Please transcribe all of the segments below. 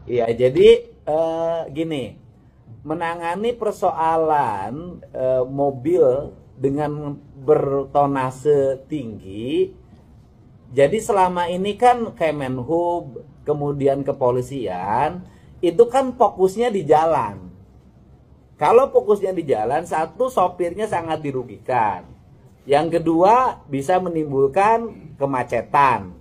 Iya, jadi gini, menangani persoalan mobil dengan bertonase tinggi. Jadi selama ini kan Kemenhub, kemudian kepolisian, itu kan fokusnya di jalan. Kalau fokusnya di jalan, satu, sopirnya sangat dirugikan. Yang kedua, bisa menimbulkan kemacetan.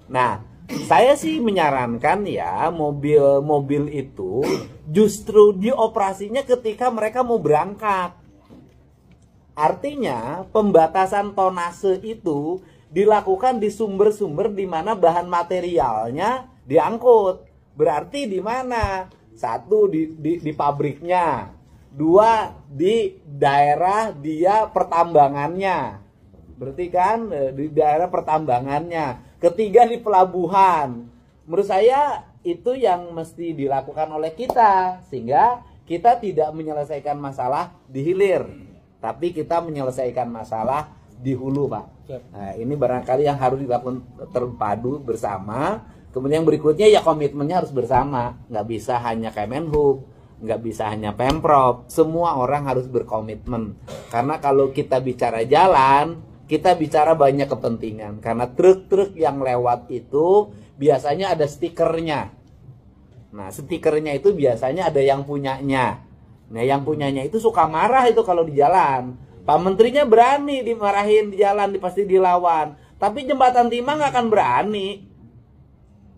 Nah, saya sih menyarankan ya, mobil-mobil itu justru dioperasinya ketika mereka mau berangkat. Artinya, pembatasan tonase itu dilakukan di sumber-sumber di mana bahan materialnya diangkut. Berarti di mana? Satu, di pabriknya. Dua, di daerah dia pertambangannya. Berarti kan di daerah pertambangannya. Ketiga, di pelabuhan. Menurut saya itu yang mesti dilakukan oleh kita, sehingga kita tidak menyelesaikan masalah di hilir, tapi kita menyelesaikan masalah di hulu, Pak. Nah, ini barangkali yang harus dilakukan terpadu bersama. Kemudian berikutnya ya komitmennya harus bersama. Nggak bisa hanya Kemenhub, nggak bisa hanya Pemprov. Semua orang harus berkomitmen. Karena kalau kita bicara jalan, kita bicara banyak kepentingan. Karena truk-truk yang lewat itu biasanya ada stikernya. Nah, stikernya itu biasanya ada yang punyanya. Nah, yang punyanya itu suka marah itu kalau di jalan. Pak Menterinya berani dimarahin di jalan, pasti dilawan. Tapi jembatan Timah nggak akan berani.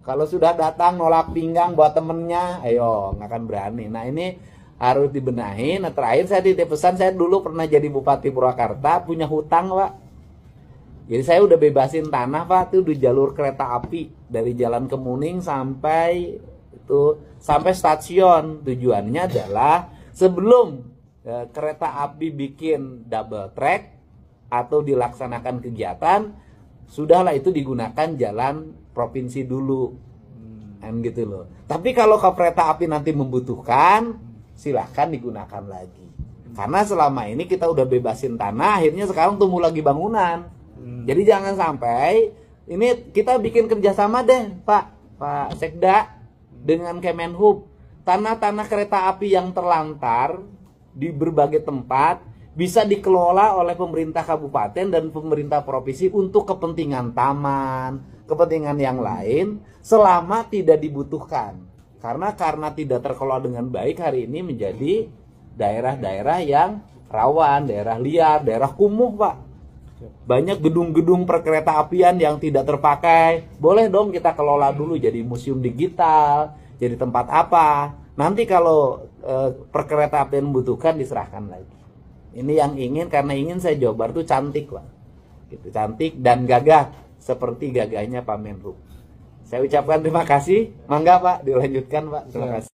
Kalau sudah datang nolak pinggang buat temennya, ayo nggak akan berani. Nah, ini harus dibenahi. Nah, terakhir saya titip pesan, saya dulu pernah jadi Bupati Purwakarta, punya hutang, Pak. Jadi saya udah bebasin tanah, Pak, tuh di jalur kereta api dari Jalan Kemuning sampai stasiun. Tujuannya adalah sebelum kereta api bikin double track atau dilaksanakan kegiatan, sudahlah itu digunakan jalan provinsi dulu, kan gitu loh. Tapi kalau ke kereta api nanti membutuhkan, silahkan digunakan lagi. Karena selama ini kita udah bebasin tanah, akhirnya sekarang tumbuh lagi bangunan. Jadi jangan sampai ini kita bikin kerjasama deh, Pak Sekda dengan Kemenhub. Tanah-tanah kereta api yang terlantar di berbagai tempat bisa dikelola oleh pemerintah kabupaten dan pemerintah provinsi untuk kepentingan taman, kepentingan yang lain selama tidak dibutuhkan. Karena tidak terkelola dengan baik, hari ini menjadi daerah-daerah yang rawan, daerah liar, daerah kumuh, Pak. Banyak gedung-gedung perkereta apian yang tidak terpakai. Boleh dong kita kelola dulu jadi museum digital, jadi tempat apa. Nanti kalau perkereta apian membutuhkan, diserahkan lagi. Ini yang ingin, karena ingin saya Jawa Barat tuh cantik, Pak. Gitu, cantik dan gagah seperti gagahnya Pak Menhub. Saya ucapkan terima kasih. Mangga, Pak, dilanjutkan, Pak. Terima kasih.